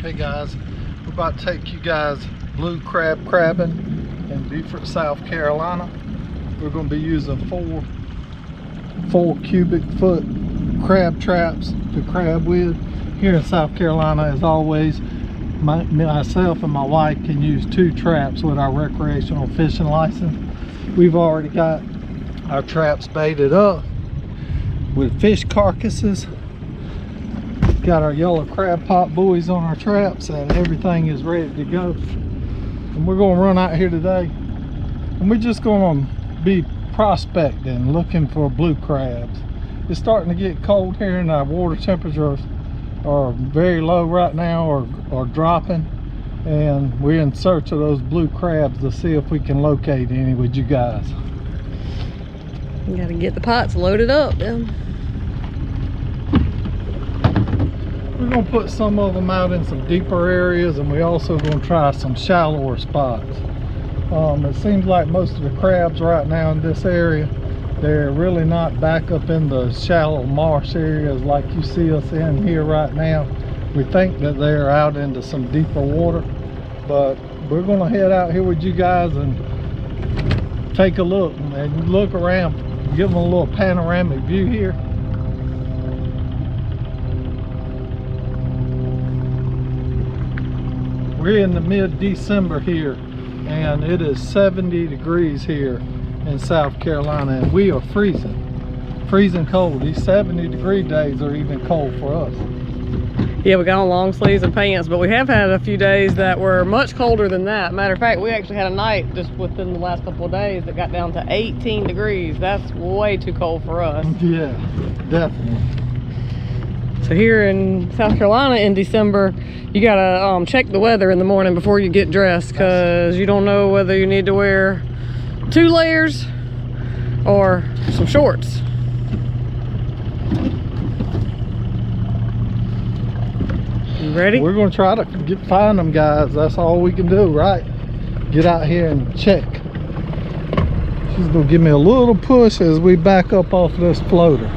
Hey guys, we're about to take you guys blue crab crabbing in Beaufort, South Carolina. We're going to be using four cubic foot crab traps to crab with. Here in South Carolina, as always, myself and my wife can use 2 traps with our recreational fishing license. We've already got our traps baited up with fish carcasses. Got our yellow crab pot buoys on our traps, and everything is ready to go. And we're going to run out here today, and we're just going to be prospecting, looking for blue crabs. It's starting to get cold here, and our water temperatures are very low right now, or dropping, and we're in search of those blue crabs to see if we can locate any with you guys. You gotta get the pots loaded up then. We're going to put some of them out in some deeper areas, and we also going to try some shallower spots. It seems like most of the crabs right now in this area, they're really not back up in the shallow marsh areas like you see us in here right now. We think that they're out into some deeper water, but we're going to head out here with you guys and take a look and look around, give them a little panoramic view here. We're in the mid-December here, and it is 70 degrees here in South Carolina, and we are freezing cold. These 70-degree days are even cold for us. Yeah, we got on long sleeves and pants, but we have had a few days that were much colder than that. Matter of fact, we actually had a night just within the last couple of days that got down to 18 degrees. That's way too cold for us. Yeah, definitely. So here in South Carolina in December, you gotta check the weather in the morning before you get dressed, because you don't know whether you need to wear 2 layers or some shorts. You ready? We're gonna try to find them, guys. That's all we can do, right? Get out here and check. She's gonna give me a little push as we back up off of this floater.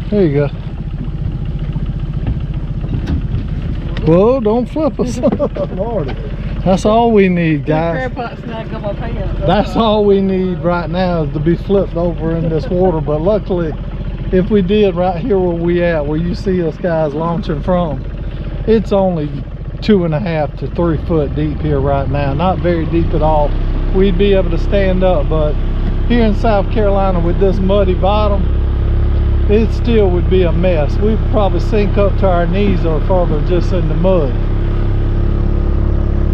There you go. Whoa, don't flip us. Lordy. That's all we need, guys. That's all we need right now, is to be flipped over in this water. But luckily, if we did right here where we at, where you see us guys launching from, it's only 2.5 to 3 foot deep here right now. Not very deep at all. We'd be able to stand up, but here in South Carolina with this muddy bottom, it still would be a mess. We'd probably sink up to our knees or further just in the mud.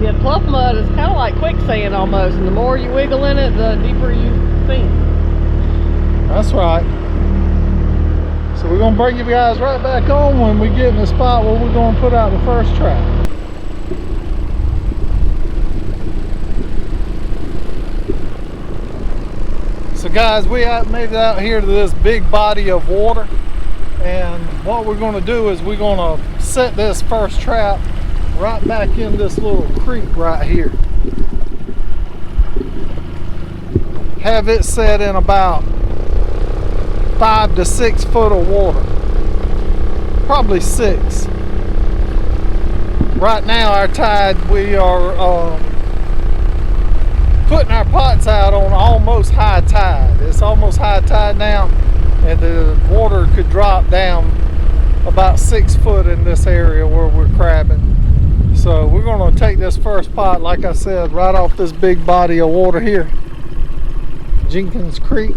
Yeah, pluff mud is kind of like quicksand almost, and the more you wiggle in it, the deeper you sink. That's right. So we're gonna bring you guys right back on when we get in the spot where we're gonna put out the first trap. So guys, we have made it out here to this big body of water, and what we're going to do is we're going to set this first trap right back in this little creek right here. Have it set in about 5 to 6 foot of water, probably 6. Right now our tide, we are putting our pots out on almost high tide. It's almost high tide now, and the water could drop down about 6 foot in this area where we're crabbing. So we're going to take this first pot, like I said, right off this big body of water here, Jenkins Creek,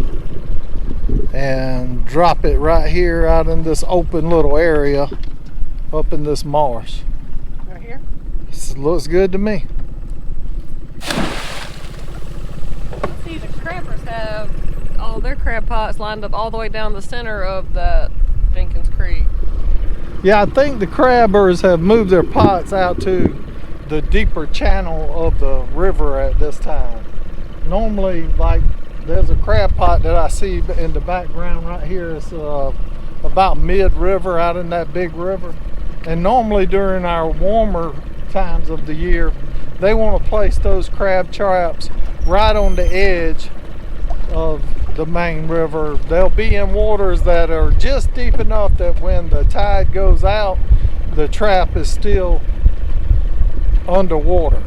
and drop it right here out in this open little area up in this marsh. Right here? This looks good to me. See, the crabbers have all their crab pots lined up all the way down the center of that Jenkins Creek. Yeah, I think the crabbers have moved their pots out to the deeper channel of the river at this time. Normally, like, there's a crab pot that I see in the background right here. It's about mid-river, out in that big river. And normally during our warmer times of the year, they want to place those crab traps right on the edge of the main river. They'll be in waters that are just deep enough that when the tide goes out, the trap is still underwater.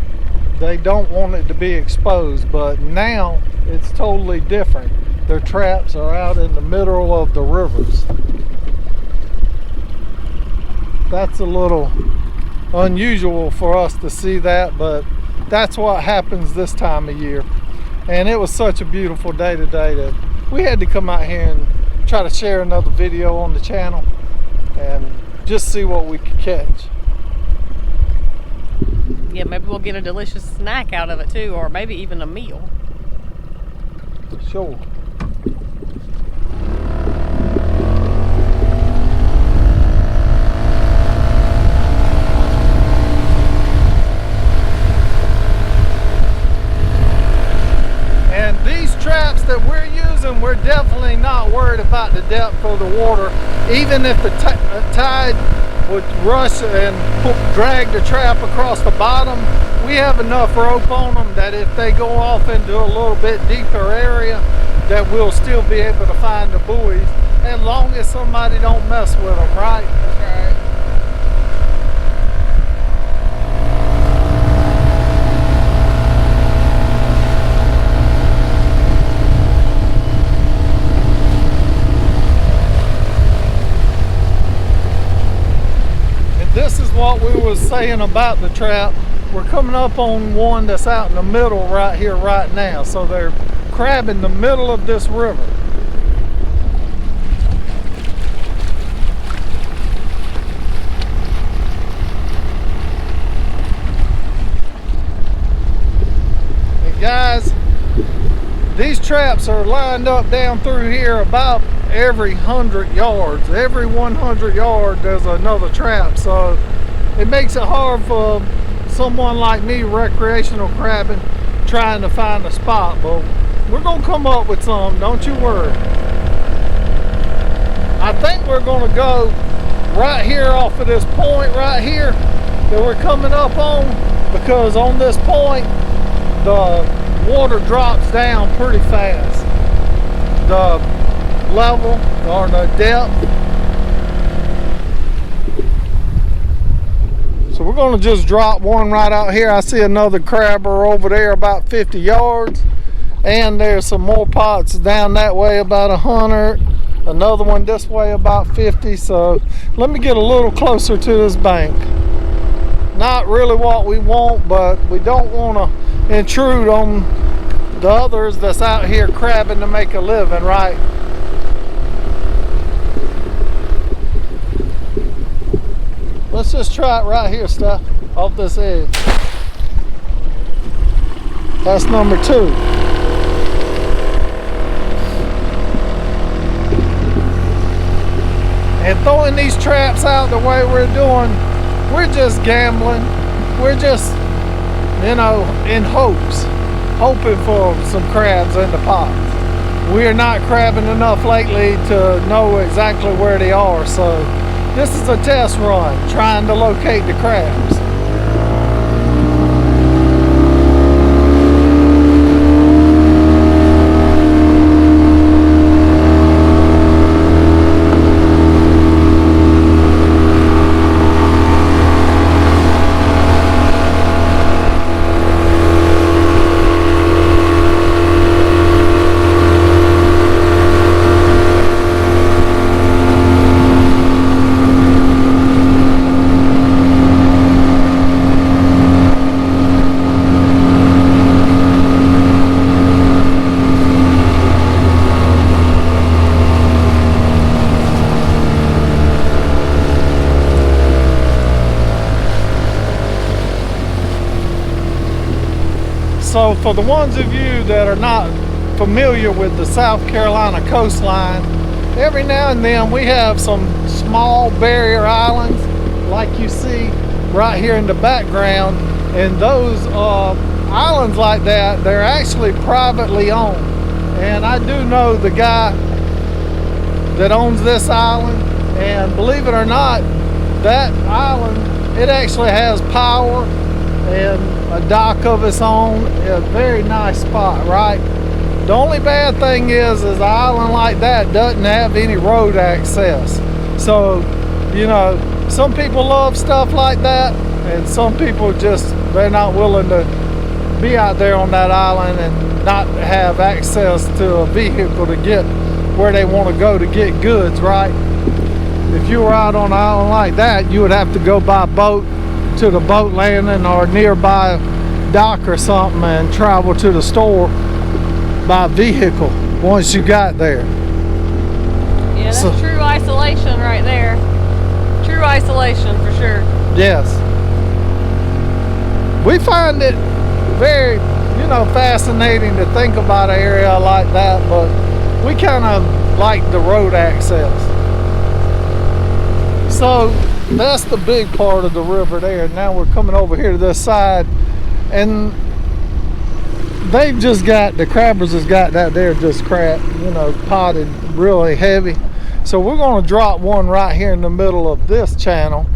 They don't want it to be exposed, but now it's totally different. Their traps are out in the middle of the rivers. That's a little unusual for us to see that, but that's what happens this time of year. And it was such a beautiful day today that we had to come out here and try to share another video on the channel and just see what we could catch. Yeah, maybe we'll get a delicious snack out of it too, or maybe even a meal. Sure. And these traps that we're using, we're definitely not worried about the depth of the water. Even if the tide would rush and drag the trap across the bottom, we have enough rope on them that if they go off into a little bit deeper area, that we'll still be able to find the buoys, as long as somebody don't mess with them, right? That's right. This is what we was saying about the trap. We're coming up on one that's out in the middle right here right now. So they're crabbing the middle of this river. And guys, these traps are lined up down through here about every 100 yards. Every 100 yards there's another trap, so it makes it hard for someone like me recreational crabbing trying to find a spot, but we're gonna come up with some, don't you worry. I think we're gonna go right here off of this point right here that we're coming up on, because on this point the water drops down pretty fast. The level or the depth. So we're going to just drop one right out here. I see another crabber over there about 50 yards, and there's some more pots down that way about 100, another one this way about 50. So let me get a little closer to this bank. Not really what we want, but we don't want to intrude on the others that's out here crabbing to make a living, right? Let's just try it right here, Steph, off this edge. That's number 2. And throwing these traps out the way we're doing, we're just gambling. We're just, you know, in hopes, hoping for some crabs in the pots. We are not crabbing enough lately to know exactly where they are, so this is a test run, trying to locate the crabs. So for the ones of you that are not familiar with the South Carolina coastline, every now and then we have some small barrier islands like you see right here in the background, and those islands like that, they're actually privately owned. And I do know the guy that owns this island, and believe it or not, that island, it actually has power, and a dock of its own, a very nice spot, right? The only bad thing is an island like that doesn't have any road access. So, you know, some people love stuff like that, and some people just, they're not willing to be out there on that island and not have access to a vehicle to get where they want to go to get goods, right? If you were out on an island like that, you would have to go by boat to the boat landing or nearby dock or something and travel to the store by vehicle once you got there. Yeah, that's true isolation right there. True isolation for sure. Yes. We find it very, you know, fascinating to think about an area like that, but we kind of like the road access. So that's the big part of the river there. Now we're coming over here to this side, and they've just got, the crabbers has got that there just crap, you know, potted really heavy. So we're going to drop one right here in the middle of this channel.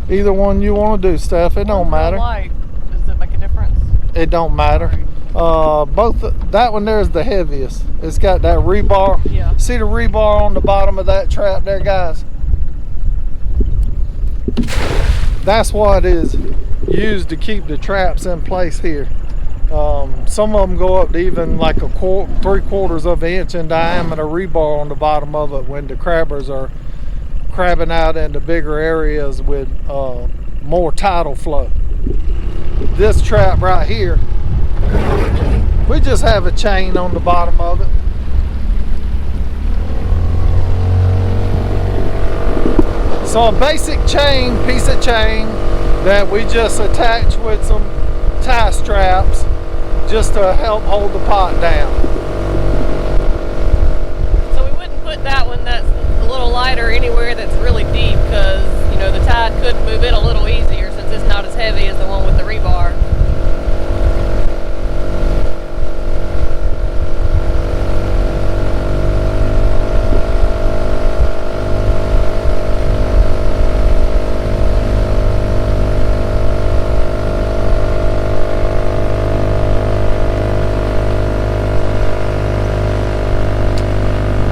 Either one you want to do, Steph, it don't matter. Light. Does it make a difference? It don't matter. Both, that one there is the heaviest. It's got that rebar. Yeah. See the rebar on the bottom of that trap there, guys? That's what is used to keep the traps in place here. Some of them go up to even like a 3/4 of an inch in diameter rebar on the bottom of it when the crabbers are crabbing out into bigger areas with more tidal flow. This trap right here, we just have a chain on the bottom of it. So a basic chain, piece of chain that we just attach with some tie straps just to help hold the pot down. So we wouldn't put that one that's a little lighter anywhere that's really deep, because, you know, the tide could move it a little easier since it's not as heavy as the one with the rebar.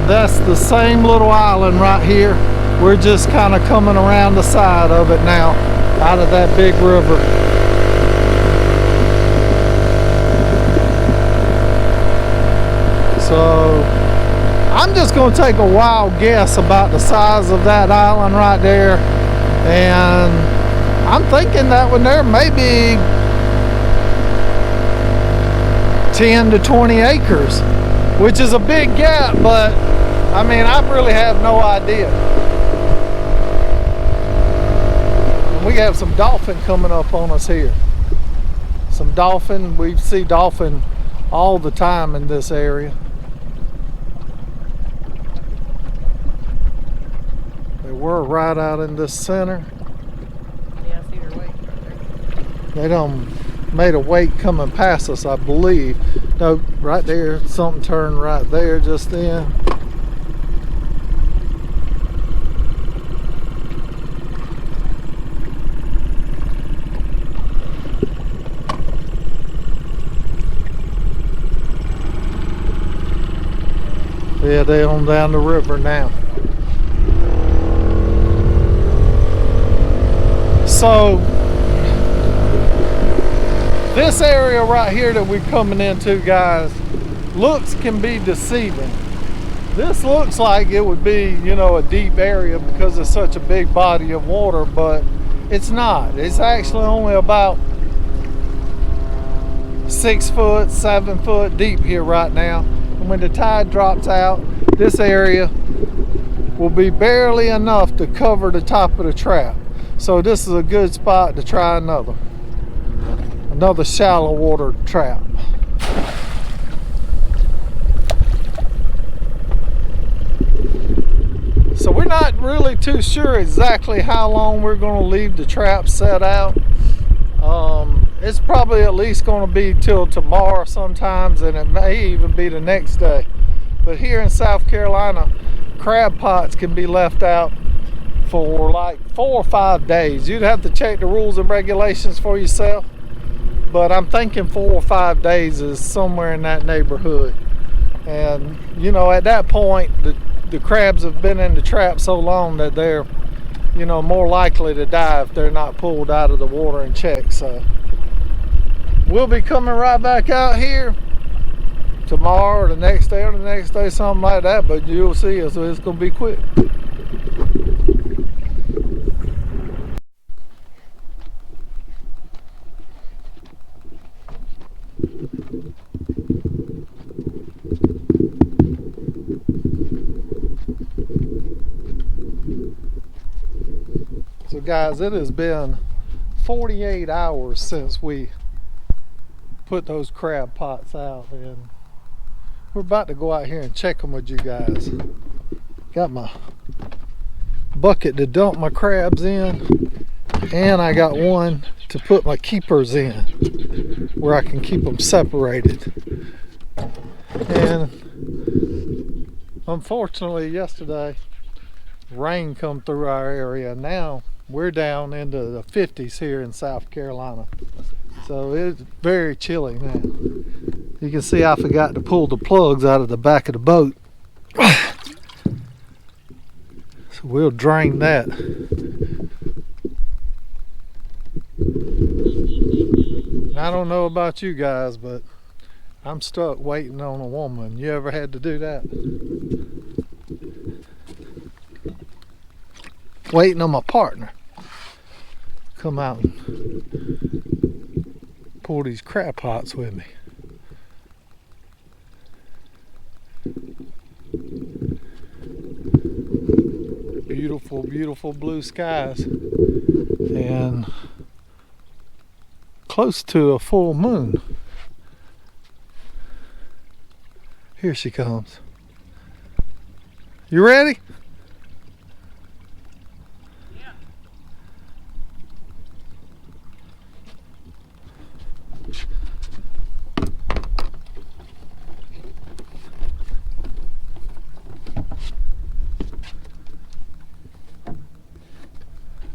That's the same little island right here. We're just kind of coming around the side of it now, out of that big river. So I'm just going to take a wild guess about the size of that island right there, and I'm thinking that one there may be 10 to 20 acres, which is a big gap, but I mean, I really have no idea. And we have some dolphin coming up on us here. Some dolphin, we see dolphin all the time in this area. They were right out in the center. Yeah, I see their wake right there. They done made a wake coming past us, I believe. No, right there, something turned right there just then. Yeah, they on down the river now. So this area right here that we're coming into, guys, looks can be deceiving. This looks like it would be, you know, a deep area because it's such a big body of water, but it's not. It's actually only about 6 foot, 7 foot deep here right now. And when the tide drops out, this area will be barely enough to cover the top of the trap. So this is a good spot to try another shallow water trap. So we're not really too sure exactly how long we're going to leave the trap set out. It's probably at least going to be till tomorrow sometimes, and it may even be the next day. But here in South Carolina, crab pots can be left out for like 4 or 5 days. You'd have to check the rules and regulations for yourself, but I'm thinking 4 or 5 days is somewhere in that neighborhood. And you know, at that point the crabs have been in the trap so long that they're, you know, more likely to die if they're not pulled out of the water and checked. So we'll be coming right back out here tomorrow or the next day or the next day, something like that, but you'll see us. It's gonna be quick. So guys, it has been 48 hours since we put those crab pots out, and we're about to go out here and check them with you guys. Got my bucket to dump my crabs in, and I got one to put my keepers in where I can keep them separated. And unfortunately yesterday rain come through our area. Now we're down into the 50s here in South Carolina, so it's very chilly now. You can see I forgot to pull the plugs out of the back of the boat, so we'll drain that. I don't know about you guys, but I'm stuck waiting on a woman. You ever had to do that? Waiting on my partner come out and pull these crab pots with me. Beautiful, beautiful blue skies and close to a full moon. Here she comes. You ready?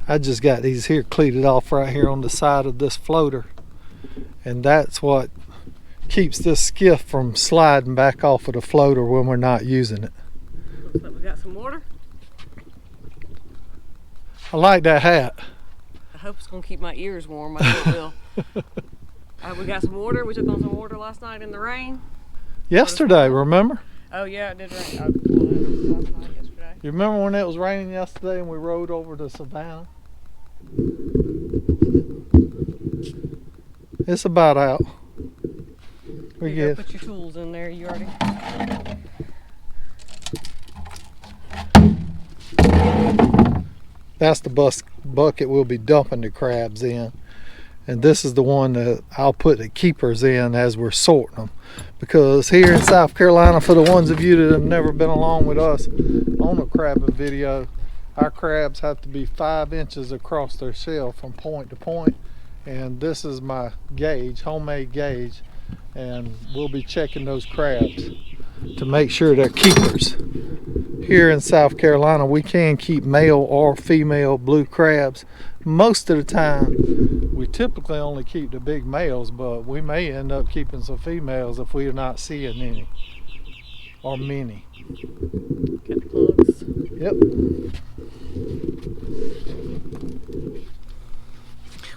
I just got these here cleated off right here on the side of this floater, and that's what keeps this skiff from sliding back off of the floater when we're not using it. Looks like we got some water. I like that hat. I hope it's gonna keep my ears warm. I hope it will. We got some water. We took on some water last night in the rain. Yesterday, remember? Oh yeah, it did rain. Last night, yesterday. You remember when it was raining yesterday and we rode over to Savannah? It's about out. We get. Put your tools in there. You already. That's the bucket we'll be dumping the crabs in, and this is the one that I'll put the keepers in as we're sorting them. Because here in South Carolina, for the ones of you that have never been along with us on a crabbing video, our crabs have to be 5 inches across their shell from point to point. And this is my gauge, homemade gauge, and we'll be checking those crabs to make sure they're keepers. Here in South Carolina, we can keep male or female blue crabs. Most of the time, we typically only keep the big males, but we may end up keeping some females if we're not seeing any or many. Get the plugs. Yep.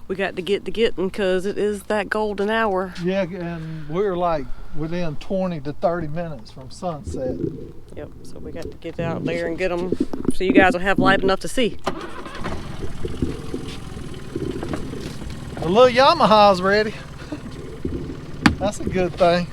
We got to get to getting because it is that golden hour. Yeah, and we're like within 20 to 30 minutes from sunset. Yep, so we got to get out there and get them so you guys will have light enough to see. The little Yamaha's ready. That's a good thing.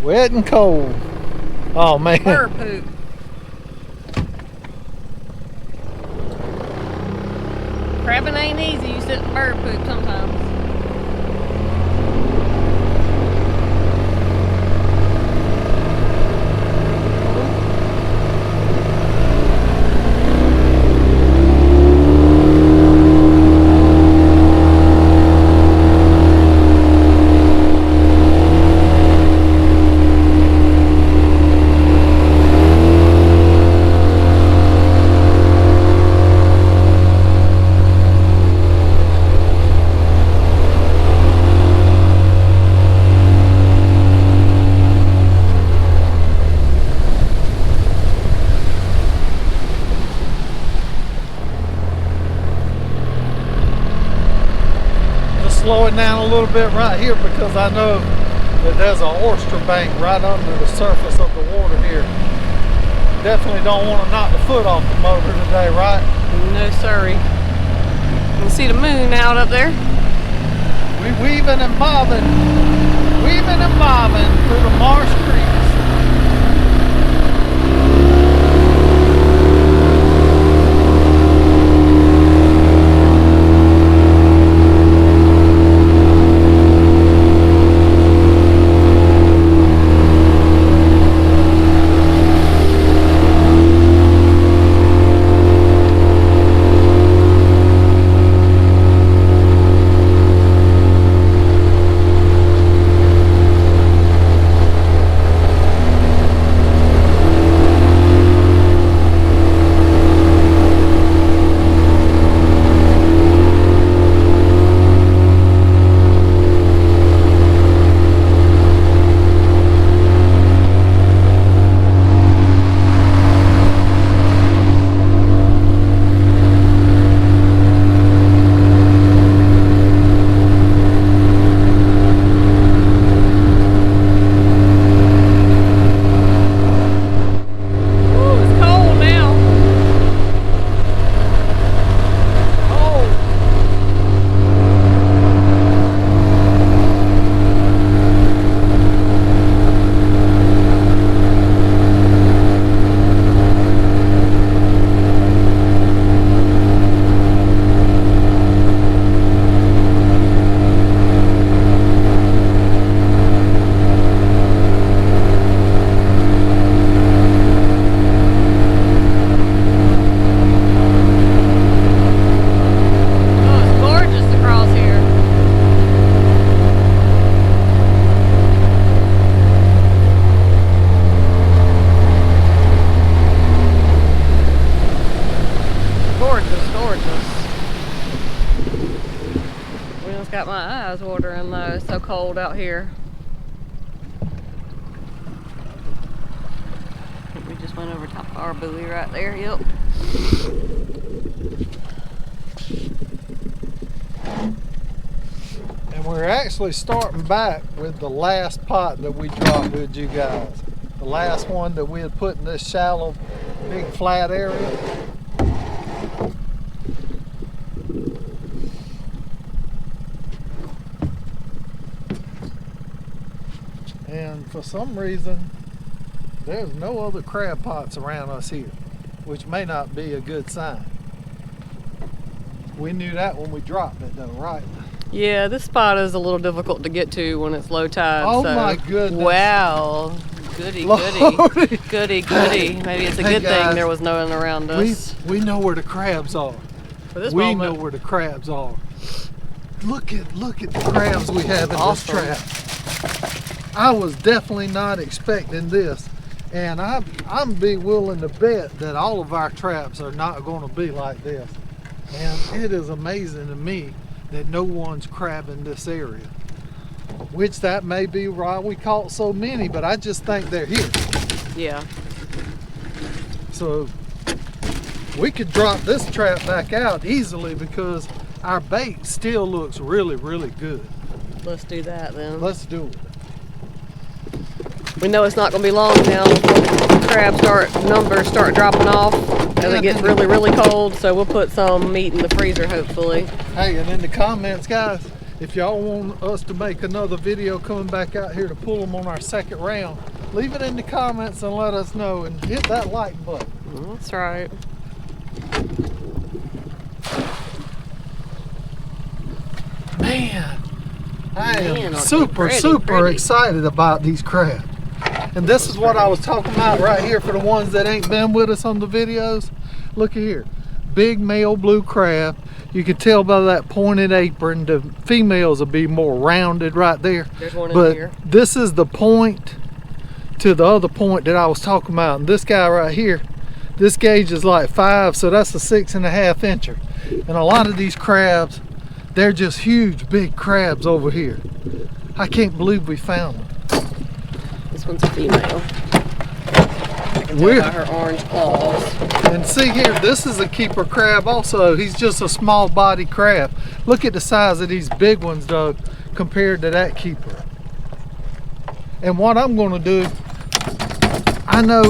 Wet and cold. Oh man. Bird poop. Crabbing ain't easy. You sit in bird poop sometimes. slow it down a little bit right here because I know that there's an oyster bank right under the surface of the water here. Definitely don't want to knock the foot off the motor today, right? No siree. You can see the moon out up there. We weaving and bobbing through the marsh creeks. Got my eyes watering though, it's so cold out here. I think we just went over top of our buoy right there, yep. And we're actually starting back with the last pot that we dropped with you guys. The last one that we had put in this shallow, big flat area. And for some reason, there's no other crab pots around us here, which may not be a good sign. We knew that when we dropped it though, right? Yeah, this spot is a little difficult to get to when it's low tide. Oh so. my goodness. Wow. Goody, Lordy. goody. Goody. Maybe it's a good guys, thing there was no one around us. We know where the crabs are. For this we moment. know where the crabs are. Look at the crabs we have in Awesome. this trap. I was definitely not expecting this, and I'm be willing to bet that all of our traps are not going to be like this. And it is amazing to me that no one's crabbing this area, which that may be why we caught so many, but I just think they're here. Yeah. So we could drop this trap back out easily because our bait still looks really, really good. Let's do that then. Let's do it. We know it's not going to be long now before crab numbers start dropping off as it gets really, really cold. So we'll put some meat in the freezer, hopefully. Hey, and in the comments, guys, if y'all want us to make another video coming back out here to pull them on our second round, leave it in the comments and let us know, and hit that like button. That's right. Man, I am Man, super pretty. excited about these crabs. And this is what I was talking about right here for the ones that ain't been with us on the videos. Look at here, big male blue crab. You can tell by that pointed apron, the females will be more rounded right there. There's one But in here. this is the point to the other point that I was talking about. And this guy right here, this gauge is like 5, so that's a 6.5 incher. And a lot of these crabs, they're just huge, big crabs over here. I can't believe we found them. This one's a female. can tell by her orange claws. And see here, this is a keeper crab also. He's just a small body crab. Look at the size of these big ones though, compared to that keeper. And what I'm gonna do, I know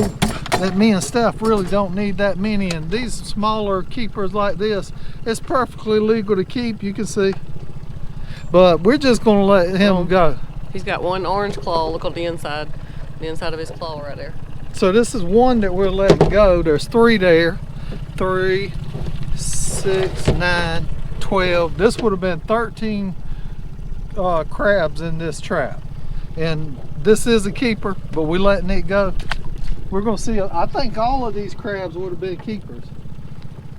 that me and Steph really don't need that many, and these smaller keepers like this, it's perfectly legal to keep, you can see. But we're just gonna let him go. He's got one orange claw, look on the inside of his claw right there. So this is one that we're letting go. There's 3 there. 3, 6, 9, 12. This would have been 13 crabs in this trap. And this is a keeper, but we're letting it go. We're gonna see, I think all of these crabs would have been keepers.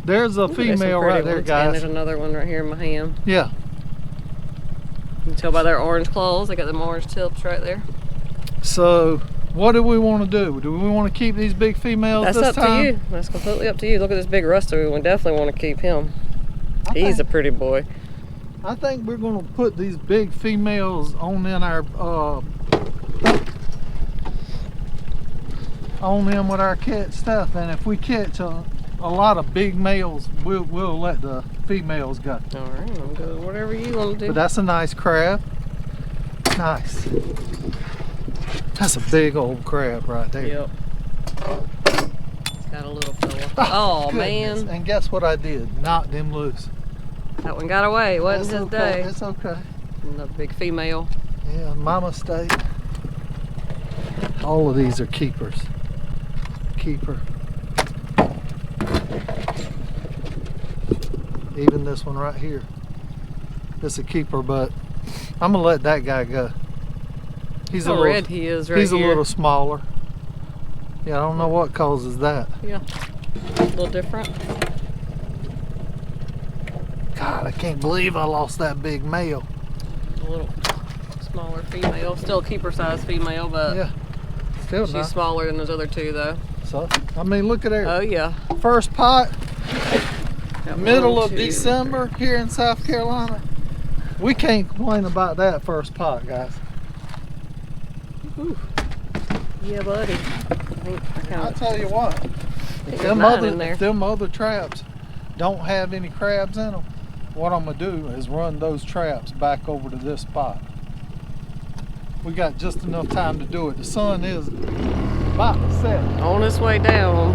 There's a female right there, guys. And there's another one right here in my hand. Yeah. You can tell by their orange claws, they got them orange tips right there. So, what do we want to do? Do we want to keep these big females this time? That's up to you. That's completely up to you. Look at this big ruster. We definitely want to keep him. He's a pretty boy. I think we're going to put these big females on in our on them with our catch stuff, and if we catch a lot of big males, we'll let the females go. All right, I'm good. Whatever you want to do. But that's a nice crab. Nice. That's a big old crab right there. Yep. It's got a little fella. Oh man. And guess what I did? Knocked him loose. That one got away. It wasn't his day. It's okay. Another big female. Yeah, my mistake. All of these are keepers. Keeper. Even this one right here. This is a keeper, but I'm gonna let that guy go. He's a little red he is right He's here. a little smaller. Yeah, I don't know what causes that. Yeah, a little different. God, I can't believe I lost that big male. A little smaller female, still a keeper size female, but yeah, still she's nice. smaller than those other two though. So, I mean, look at her. Oh yeah. First pot, Got middle one, of two. December here in South Carolina. We can't complain about that first pot, guys. Ooh. Yeah, buddy. I'll tell you what, if them other traps don't have any crabs in them, what I'm gonna do is run those traps back over to this spot. We got just enough time to do it. The sun is about to set. On its way down.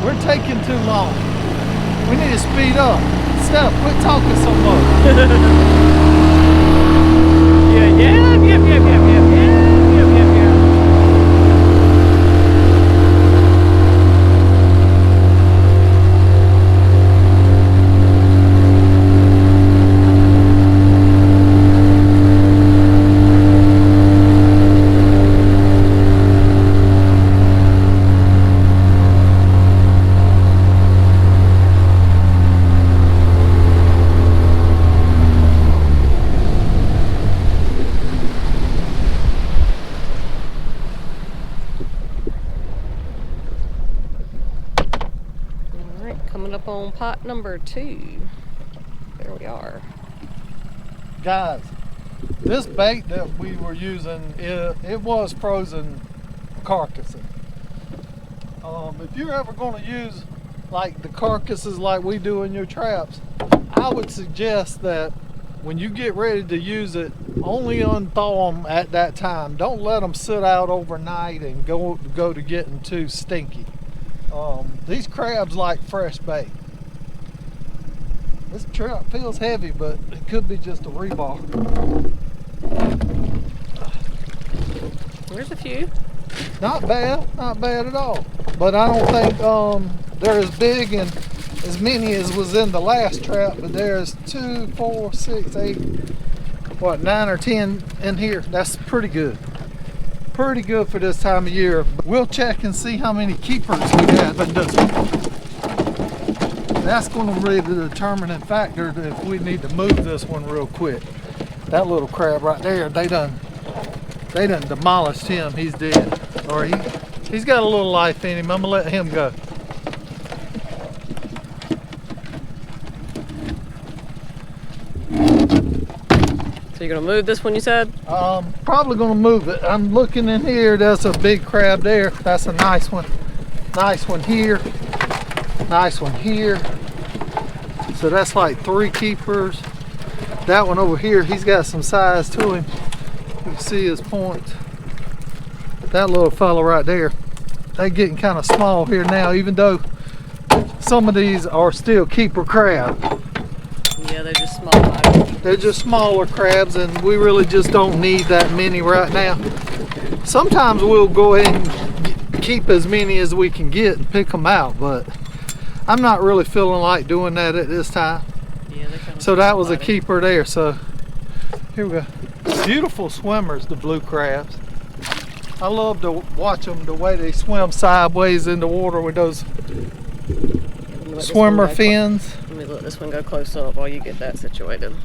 We're taking too long. We need to speed up. Steph, quit talking so much. Yeah. Coming up on pot number 2. There we are. Guys, this bait that we were using, it was frozen carcasses. If you're ever going to use like the carcasses like we do in your traps, I would suggest that when you get ready to use it, only unthaw them at that time. Don't let them sit out overnight and go to getting too stinky. These crabs like fresh bait. This trap feels heavy, but it could be just a rebar. There's a few. Not bad at all. But I don't think they're as big and as many as was in the last trap, but there's 2, 4, 6, 8, 9 or 10 in here. That's pretty good. Pretty good for this time of year. We'll check and see how many keepers we have in this one. That's going to be the determining factor if we need to move this one real quick. That little crab right there, they done demolished him. He's dead. Or he's got a little life in him. I'm gonna let him go. So So you're gonna move this one, you said? Probably gonna move it. I'm looking in here. There's a big crab there. That's a nice one. Nice one here. Nice one here. So that's like 3 keepers. That one over here, he's got some size to him. You can see his points. That little fella right there, they're getting kind of small here now, even though some of these are still keeper crab. Yeah, they're just small. They're just smaller crabs, and we really just don't need that many right now. Sometimes we'll go ahead and keep as many as we can get and pick them out, but I'm not really feeling like doing that at this time. Yeah, they're kind of so that was a keeper there. So here we go. Beautiful swimmers, the blue crabs. I love to watch them, the way they swim sideways in the water with those swimmer fins. Let me let this one go close up while you get that situated.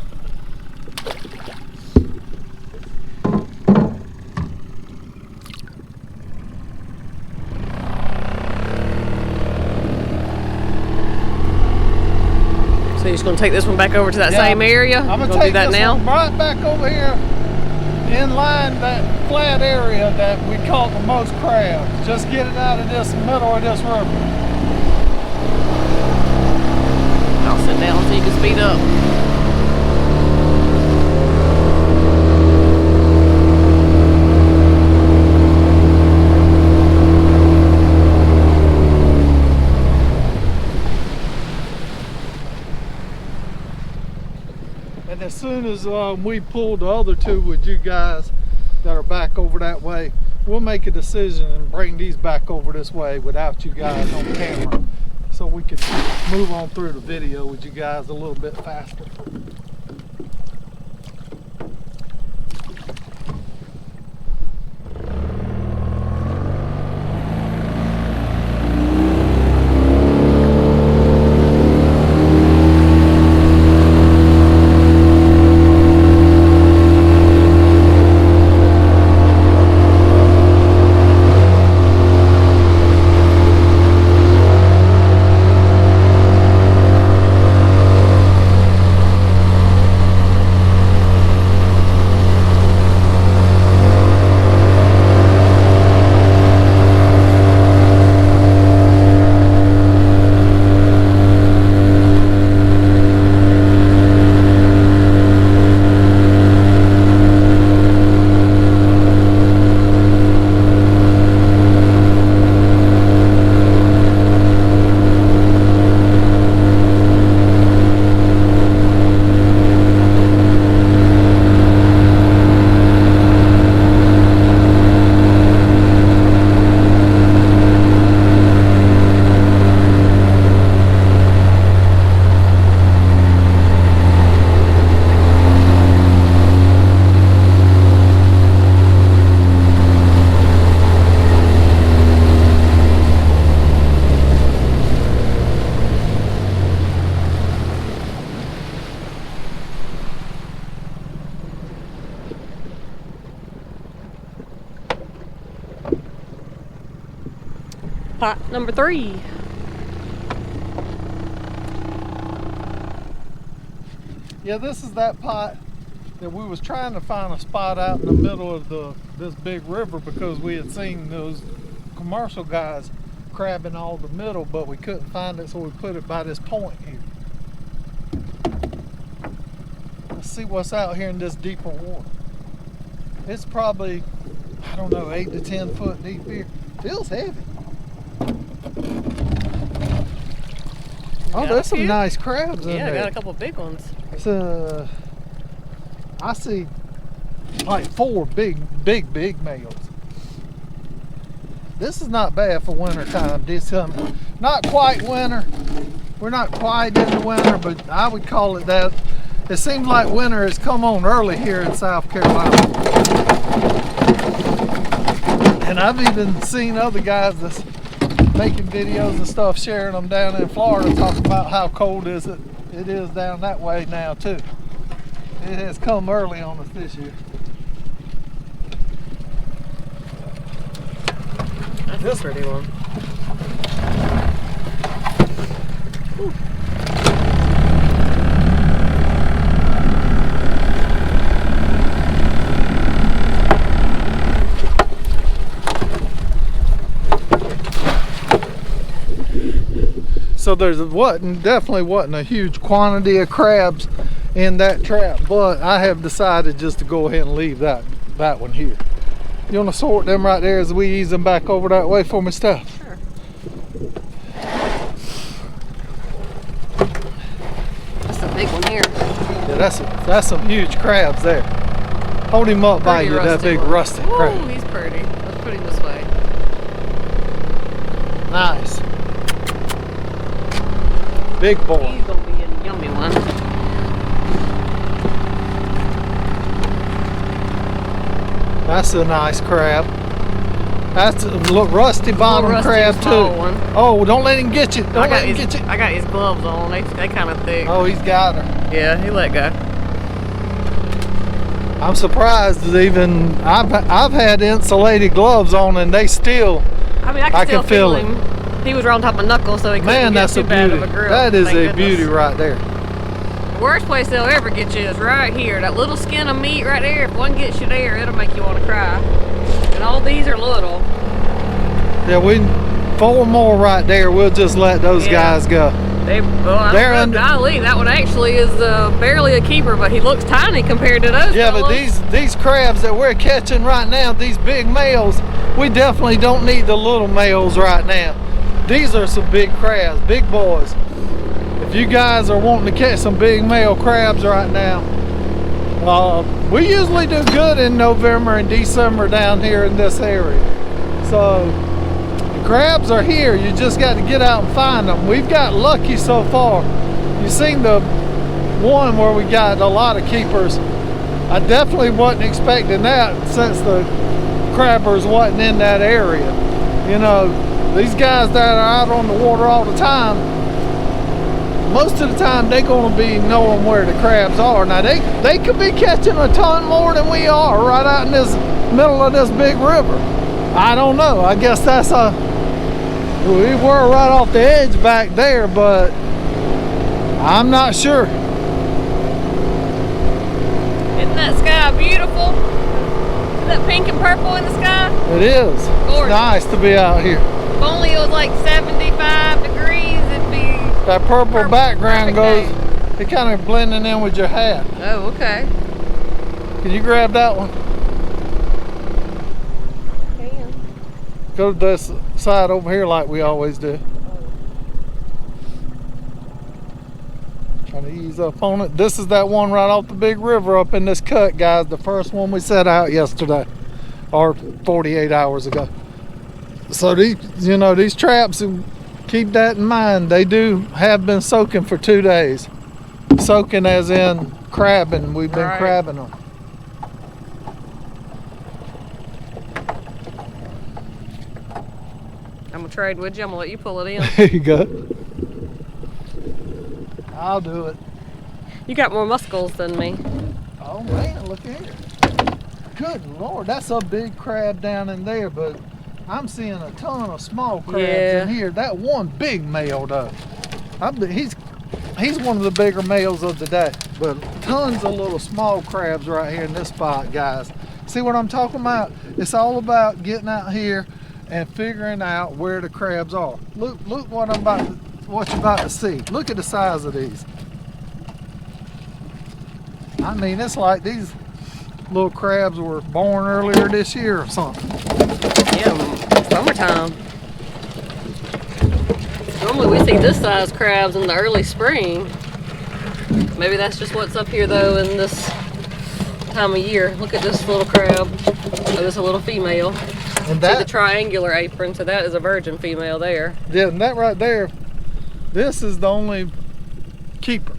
So you're just gonna take this one back over to that same area? I'm gonna take take that this now? one right back over here in line, that flat area that we caught the most crabs. Just get it out of this middle of this river. I'll sit down so you can speed up. And as soon as we pull the other 2 with you guys that are back over that way, we'll make a decision and bring these back over this way without you guys on camera, so we can move on through the video with you guys a little bit faster. Pot number 3. Yeah, this is that pot that we was trying to find a spot out in the middle of this big river, because we had seen those commercial guys crabbing all the middle, but we couldn't find it, so we put it by this point here. Let's see what's out here in this deeper water. It's probably, I don't know, 8 to 10 foot deep here. Feels heavy. Oh, there's some nice crabs in there. Yeah, I got a couple big ones. So, I see like 4 big males. This is not bad for winter time. This not quite winter. We're not quite into winter, but I would call it that. It seems like winter has come on early here in South Carolina. And I've even seen other guys that's making videos and stuff, sharing them down in Florida, talking about how cold it is down that way now too. It has come early on us this year. That's a pretty one. Ooh. So definitely wasn't a huge quantity of crabs in that trap, but I have decided just to go ahead and leave that one here. You want to sort them right there as we ease them back over that way for me, Steph? Sure. That's a big one here. Yeah, that's some huge crabs there. Hold him up by you, that big rusty crab. Oh, he's pretty. Let's put him this way. Nice. Big boy. He's gonna be a yummy one. That's a nice crab. That's a little rusty bottom crab too. One. Oh, don't let him get you. Don't let him get you. I got his gloves on. They kind of thick. Oh, he's got her. Yeah, he let go. I'm surprised that even I've had insulated gloves on and they still. I mean, I can still feel it. him. He was right on top of my knuckles, so he couldn't Man, get that's too a bad beauty. of a grill. That is Thank a goodness. beauty right there. The worst place they'll ever get you is right here. That little skin of meat right there. If one gets you there, it'll make you want to cry. And all these are little. Yeah, 4 more right there. We'll just let those guys go. Golly, that one actually is barely a keeper, but he looks tiny compared to those. Yeah, fellas. but these crabs that we're catching right now, these big males, we definitely don't need the little males right now. These are some big crabs, big boys. If you guys are wanting to catch some big male crabs right now, we usually do good in November and December down here in this area. So the crabs are here. You just got to get out and find them. We've got lucky so far. You seen the one where we got a lot of keepers. I definitely wasn't expecting that since the crabbers wasn't in that area. You know, these guys that are out on the water all the time, most of the time they're going to be knowing where the crabs are. Now they could be catching a ton more than we are right out in this middle of this big river. I don't know. I guess we were right off the edge back there, but I'm not sure. Isn't that sky beautiful? Isn't that pink and purple in the sky? It is. Gorgeous. It's nice to be out here. If only it was like 75 degrees, it'd be... That purple background goes, day. it kind of blending in with your hat. Oh, okay. Can you grab that one? Can. Go to this side over here like we always do. Trying to ease up on it. This is that one right off the big river up in this cut, guys. The first one we set out yesterday, or 48 hours ago. So these traps, keep that in mind. They have been soaking for 2 days. Soaking as in crabbing. We've been crabbing them. I'm gonna trade with you. I'm gonna let you pull it in. There you go. I'll do it. You got more muscles than me. Oh man, look here. Good Lord, that's a big crab down in there, but I'm seeing a ton of small crabs in here. That one big male though, he's one of the bigger males of the day, but tons of little small crabs right here in this spot, guys. See what I'm talking about? It's all about getting out here and figuring out where the crabs are. Look what you're about to see. Look at the size of these. I mean, it's like these little crabs were born earlier this year or something. Yeah, summertime. Normally we see this size crabs in the early spring. Maybe that's just what's up here though in this time of year. Look at this little crab. Oh, this is a little female. And see the triangular apron, so that is a virgin female there. Yeah, and that right there, this is the only keeper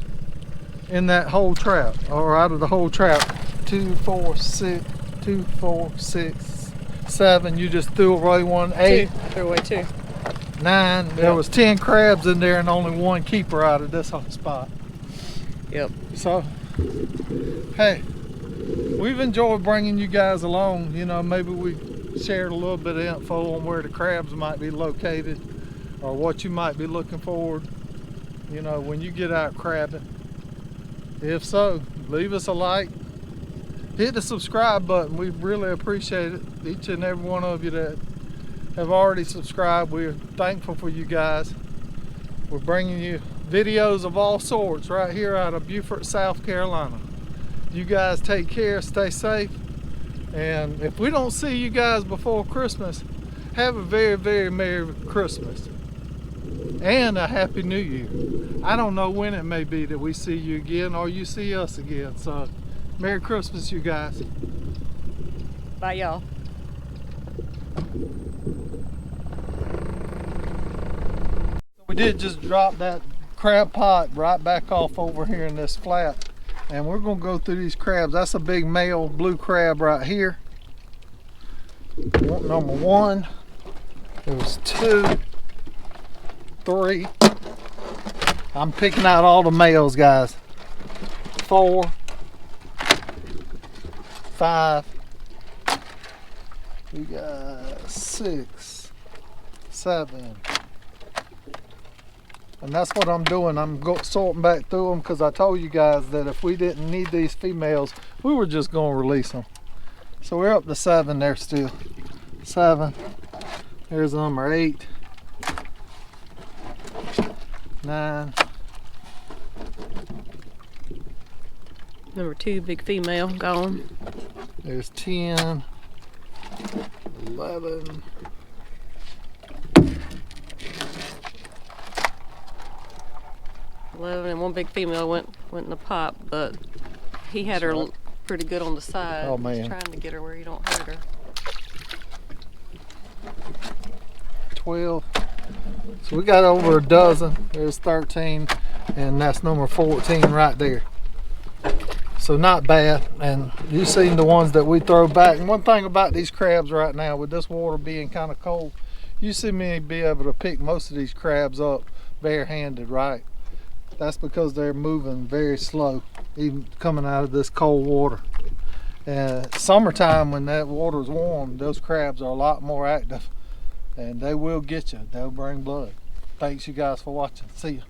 in that whole trap, or out of the whole trap. 2, 4, 6, 2, 4, 6, 7. You just threw away one. 8. Threw away 2. 9. Yep. There was 10 crabs in there and only one keeper out of this whole spot. Yep. So, hey, we've enjoyed bringing you guys along. You know, maybe we shared a little bit of info on where the crabs might be located or what you might be looking for, you know, when you get out crabbing. If so, leave us a like, hit the subscribe button. We really appreciate it. Each and every one of you that have already subscribed, we're thankful for you guys. We're bringing you videos of all sorts right here out of Beaufort, South Carolina. You guys take care, stay safe, and if we don't see you guys before Christmas, have a very, very Merry Christmas and a Happy New Year. I don't know when it may be that we see you again or you see us again, so Merry Christmas, you guys. Bye, y'all. We did just drop that crab pot right back off over here in this flat, and we're gonna go through these crabs. That's a big male blue crab right here. Number one. There's 2, 3. I'm picking out all the males, guys. 4, 5. We got 6, 7. And that's what I'm doing. I'm sorting back through them because I told you guys that if we didn't need these females, we were just going to release them. So we're up to 7 there still. 7. There's number 8. 9. Number 2, big female, gone. There's 10. 11. 11, and one big female went in the pot, but he had her pretty good on the side. Oh, man. He's trying to get her where you don't hurt her. 12. So we got over a dozen. There's 13, and that's number 14 right there. So not bad. And you've seen the ones that we throw back. And one thing about these crabs right now, with this water being kind of cold, you see me be able to pick most of these crabs up barehanded, right? That's because they're moving very slow, even coming out of this cold water. And summertime, when that water is warm, those crabs are a lot more active, and they will get you. They'll bring blood. Thanks you guys for watching. See ya.